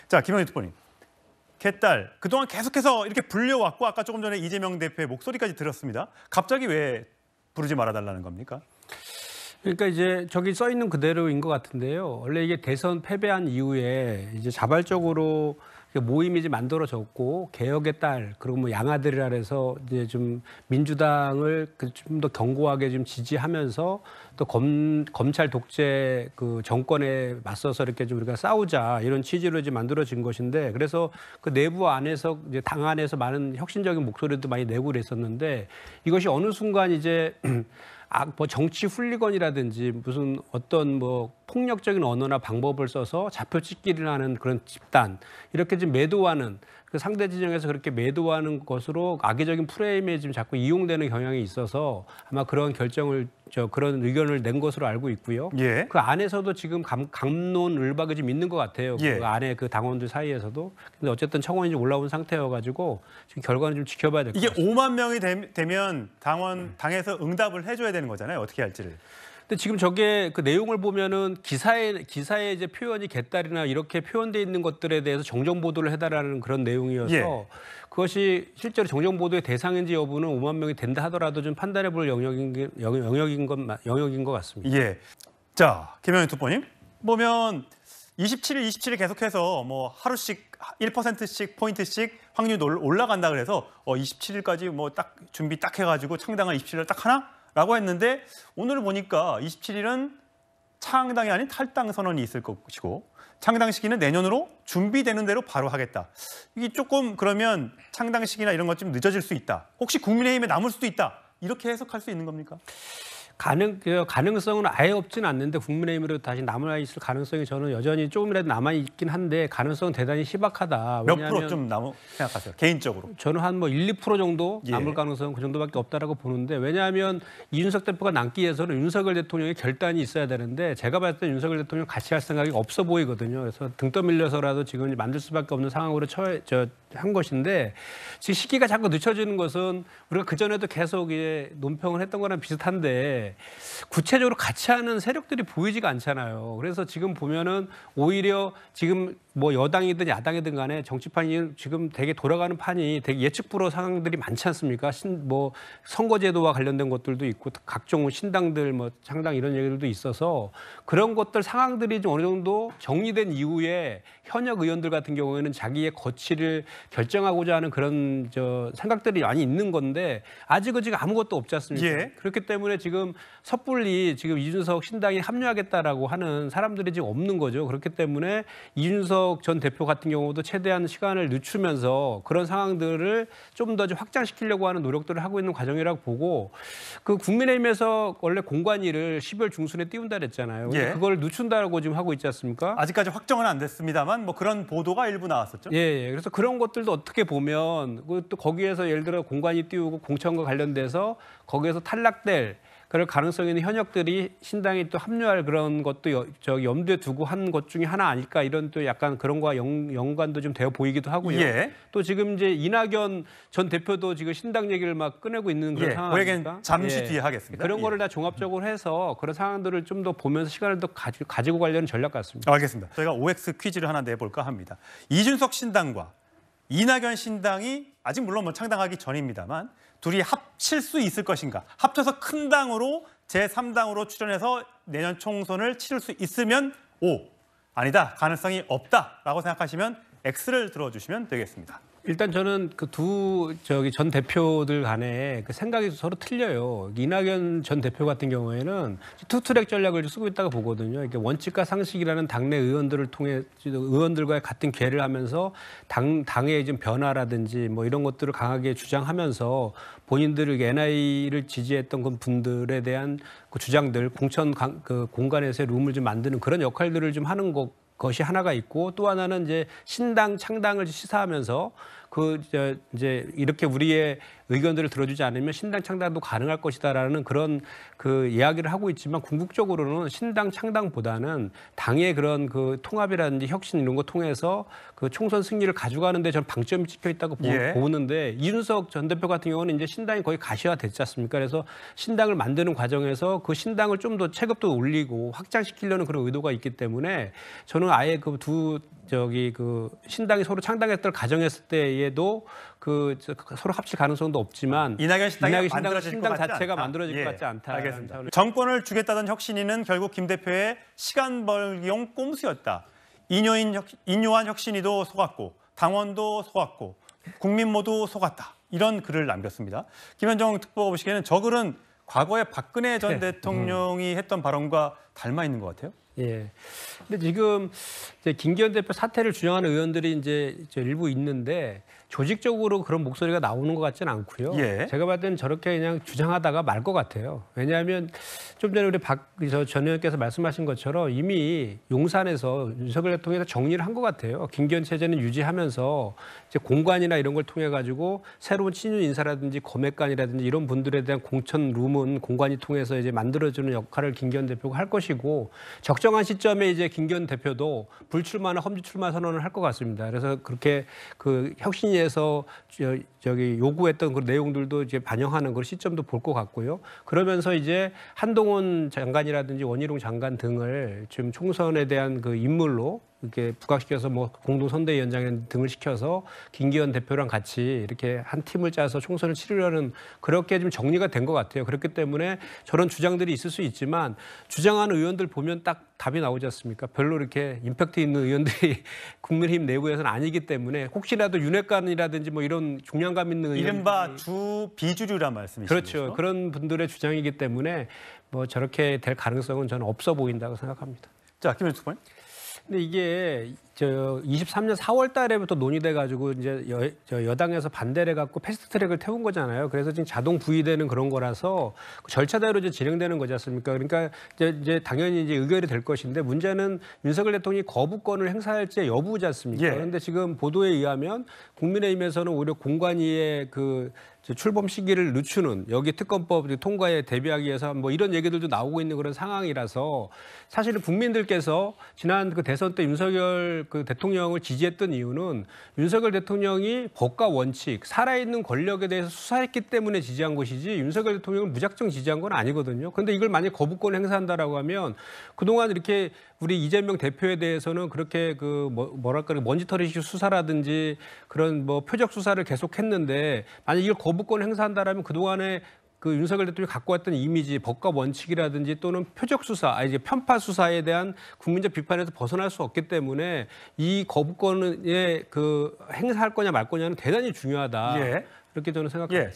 자, 김영희 특보님. 개딸, 그동안 계속해서 이렇게 불려왔고 아까 조금 전에 이재명 대표의 목소리까지 들었습니다. 갑자기 왜 부르지 말아달라는 겁니까? 그러니까 이제 저기 써 있는 그대로인 것 같은데요. 원래 이게 대선 패배한 이후에 이제 자발적으로 모임이 이제 만들어졌고 개혁의 딸 그리고 뭐 양아들이라 해서 이제 좀 민주당을 좀 더 견고하게 좀 지지하면서 또 검찰 독재 그 정권에 맞서서 이렇게 좀 우리가 싸우자 이런 취지로 이제 만들어진 것인데 그래서 그 내부 안에서 이제 당 안에서 많은 혁신적인 목소리도 많이 내고 그랬었는데 이것이 어느 순간 이제 뭐 정치 훌리건이라든지 무슨 어떤 뭐 폭력적인 언어나 방법을 써서 좌표 찍기를 하는 그런 집단 이렇게 좀 매도하는 그 상대 진영에서 그렇게 매도하는 것으로 악의적인 프레임에 지금 자꾸 이용되는 경향이 있어서 아마 그런 결정을 그런 의견을 낸 것으로 알고 있고요. 예. 그 안에서도 지금 감론을박이 좀 있는 것 같아요. 예. 그 안에 그 당원들 사이에서도. 근데 어쨌든 청원이 좀 올라온 상태여가지고 지금 결과는 좀 지켜봐야 될 것 같습니다. 이게 5만 명이 되면 당에서 응답을 해줘야 되는 거잖아요. 어떻게 할지를. 근데 지금 저게 그 내용을 보면은 기사에 이제 표현이 개딸이나 이렇게 표현돼 있는 것들에 대해서 정정 보도를 해달라는 그런 내용이어서 예. 그것이 실제로 정정 보도의 대상인지 여부는 5만 명이 된다 하더라도 좀 판단해볼 영역인 것 같습니다. 예. 자, 김영희 특보님 보면 27일 계속해서 뭐 하루씩 1%씩 포인트씩 확률이 올라간다 그래서 27일까지 뭐 딱 준비 딱 해가지고 창당을 27일 딱 하나? 라고 했는데 오늘 보니까 27일은 창당이 아닌 탈당 선언이 있을 것이고 창당 시기는 내년으로 준비되는 대로 바로 하겠다. 이게 조금 그러면 창당 시기나 이런 것 좀 늦어질 수 있다. 혹시 국민의힘에 남을 수도 있다. 이렇게 해석할 수 있는 겁니까? 가능성은 아예 없지는 않는데 국민의힘으로 다시 남아 있을 가능성이 저는 여전히 조금이라도 남아 있긴 한데 가능성은 대단히 희박하다. 몇 프로 좀 생각하세요? 개인적으로. 저는 한 뭐 1, 2% 정도 남을 예. 가능성은 그 정도밖에 없다라고 보는데 왜냐하면 이준석 대표가 남기 위해서는 윤석열 대통령의 결단이 있어야 되는데 제가 봤을 때 윤석열 대통령 같이 할 생각이 없어 보이거든요. 그래서 등 떠밀려서라도 지금 만들 수밖에 없는 상황으로 한 것인데 지금 시기가 자꾸 늦춰지는 것은 우리가 그전에도 계속 논평을 했던 거랑 비슷한데 구체적으로 같이 하는 세력들이 보이지가 않잖아요. 그래서 지금 보면은 오히려 지금 뭐 여당이든 야당이든 간에 정치판이 지금 되게 돌아가는 판이 되게 예측불허 상황들이 많지 않습니까? 뭐 선거제도와 관련된 것들도 있고 각종 신당들 뭐 창당 이런 얘기들도 있어서 그런 것들 상황들이 좀 어느 정도 정리된 이후에 현역 의원들 같은 경우에는 자기의 거취를 결정하고자 하는 그런 생각들이 많이 있는 건데 아직은 지금 아무것도 없지 않습니까? 예. 그렇기 때문에 지금 섣불리 지금 이준석 신당이 합류하겠다라고 하는 사람들이 지금 없는 거죠. 그렇기 때문에 이준석 전 대표 같은 경우도 최대한 시간을 늦추면서 그런 상황들을 좀 더 확장시키려고 하는 노력들을 하고 있는 과정이라고 보고 그 국민의힘에서 원래 공관위를 12월 중순에 띄운다 그랬잖아요. 예. 그걸 늦춘다고 지금 하고 있지 않습니까? 아직까지 확정은 안 됐습니다만 뭐 그런 보도가 일부 나왔었죠. 예. 그래서 그런 것들도 어떻게 보면 또 거기에서 예를 들어 공관위 띄우고 공천과 관련돼서 거기에서 탈락될 그럴 가능성이 있는 현역들이 신당에 또 합류할 그런 것도 염두에 두고 한 것 중에 하나 아닐까 이런 또 약간 그런 거와 연관도 좀 되어 보이기도 하고요. 예. 또 지금 이제 이낙연 전 대표도 지금 신당 얘기를 막 꺼내고 있는 그런 상황 그 얘기는 아닙니까? 잠시 뒤에 하겠습니다. 그런 거를 다 종합적으로 해서 그런 상황들을 좀 더 보면서 시간을 더 가지고 가려는 전략 같습니다. 알겠습니다. 저희가 OX 퀴즈를 하나 내볼까 합니다. 이준석 신당과 이낙연 신당이 아직 물론 뭐 창당하기 전입니다만 둘이 합칠 수 있을 것인가? 합쳐서 큰 당으로 제3당으로 출연해서 내년 총선을 치를 수 있으면 O, 아니다, 가능성이 없다라고 생각하시면 X를 들어주시면 되겠습니다. 일단 저는 그 전 대표들 간에 그 생각이 서로 틀려요. 이낙연 전 대표 같은 경우에는 투트랙 전략을 쓰고 있다고 보거든요. 이게 원칙과 상식이라는 당내 의원들을 통해 의원들과의 같은 궤를 하면서 당의 좀 변화라든지 뭐 이런 것들을 강하게 주장하면서 본인들을 NI를 지지했던 그 분들에 대한 그 주장들 공천 그 공간에서의 룸을 좀 만드는 그런 역할들을 좀 하는 것이 하나가 있고 또 하나는 이제 신당 창당을 시사하면서 이제 이렇게 우리의 의견들을 들어주지 않으면 신당 창당도 가능할 것이다라는 그런 그 이야기를 하고 있지만 궁극적으로는 신당 창당보다는 당의 그런 그 통합이라든지 혁신 이런 거 통해서 그 총선 승리를 가져가는 데 저는 방점이 찍혀 있다고 보는데 이준석 전 대표 같은 경우는 이제 신당이 거의 가시화됐지 않습니까? 그래서 신당을 만드는 과정에서 그 신당을 좀 더 체급도 올리고 확장시키려는 그런 의도가 있기 때문에 저는 아예 그 신당이 서로 창당했던 가정했을 때에도 서로 합칠 가능성도 없지만 이낙연 신당 자체가 만들어질 것 같지 않다. 알겠습니다. 정권을 주겠다던 혁신위는 결국 김 대표의 시간 벌기용 꼼수였다. 인요한 혁신위도 속았고 당원도 속았고 국민 모두 속았다. 이런 글을 남겼습니다. 김현정 특보가 보시기에는 저 글은 과거에 박근혜 전 대통령이 했던 발언과 닮아 있는 것 같아요. 예. 근데 지금 이제 김기현 대표 사퇴를 주장하는 의원들이 이제 일부 있는데 조직적으로 그런 목소리가 나오는 것 같지는 않고요. 예. 제가 봤을 때는 저렇게 그냥 주장하다가 말 것 같아요. 왜냐하면 좀 전에 우리 전 의원께서 말씀하신 것처럼 이미 용산에서 윤석열 대통령이 정리를 한 것 같아요. 김기현 체제는 유지하면서 이제 공관이나 이런 걸 통해 가지고 새로운 친윤 인사라든지 검핵관이라든지 이런 분들에 대한 공천 룸은 공관이 통해서 이제 만들어주는 역할을 김기현 대표가 할 것이고 적정한 시점에 이제 김기현 대표도 불출마나 험지 출마 선언을 할 것 같습니다. 그래서 그렇게 그 혁신위에서 요구했던 그 내용들도 이제 반영하는 그 시점도 볼 것 같고요. 그러면서 이제 한동훈 장관이라든지 원희룡 장관 등을 지금 총선에 대한 그 인물로 이렇게 부각시켜서 뭐 공동선대위원장 등을 시켜서 김기현 대표랑 같이 이렇게 한 팀을 짜서 총선을 치르려는 그렇게 좀 정리가 된 것 같아요. 그렇기 때문에 저런 주장들이 있을 수 있지만 주장하는 의원들 보면 딱 답이 나오지 않습니까? 별로 이렇게 임팩트 있는 의원들이 국민의힘 내부에서는 아니기 때문에 혹시라도 윤핵관이라든지 뭐 이런 중량감 있는 의원 이른바 비주류란 말씀이시죠? 그렇죠. 그런 분들의 주장이기 때문에 뭐 저렇게 될 가능성은 저는 없어 보인다고 생각합니다. 자, 김현수 의원. 근데 이게 23년 4월 달에부터 논의돼 가지고 이제 여당에서 반대를 해갖고 패스트트랙을 태운 거잖아요. 그래서 지금 자동 부의되는 그런 거라서 그 절차대로 이제 진행되는 거지 않습니까? 그러니까 이제 당연히 이제 의결이 될 것인데 문제는 윤석열 대통령이 거부권을 행사할지 여부지 않습니까? 예. 그런데 지금 보도에 의하면 국민의힘에서는 오히려 공관위의 그 출범 시기를 늦추는 여기 특검법 통과에 대비하기 위해서 뭐 이런 얘기들도 나오고 있는 그런 상황이라서 사실은 국민들께서 지난 그 대선 때 윤석열 그 대통령을 지지했던 이유는 윤석열 대통령이 법과 원칙, 살아있는 권력에 대해서 수사했기 때문에 지지한 것이지 윤석열 대통령을 무작정 지지한 건 아니거든요. 그런데 이걸 만약 거부권을 행사한다라고 하면 그동안 이렇게 우리 이재명 대표에 대해서는 그렇게 그 뭐랄까 먼지털이식 수사라든지 그런 뭐 표적 수사를 계속했는데 만약 이걸 거부권 행사한다라면 그동안에 그 윤석열 대통령이 갖고 왔던 이미지, 법과 원칙이라든지 또는 표적 수사, 이제 편파 수사에 대한 국민적 비판에서 벗어날 수 없기 때문에 이 거부권에 그 행사할 거냐 말 거냐는 대단히 중요하다. 예. 그렇게 저는 생각합니다. 예.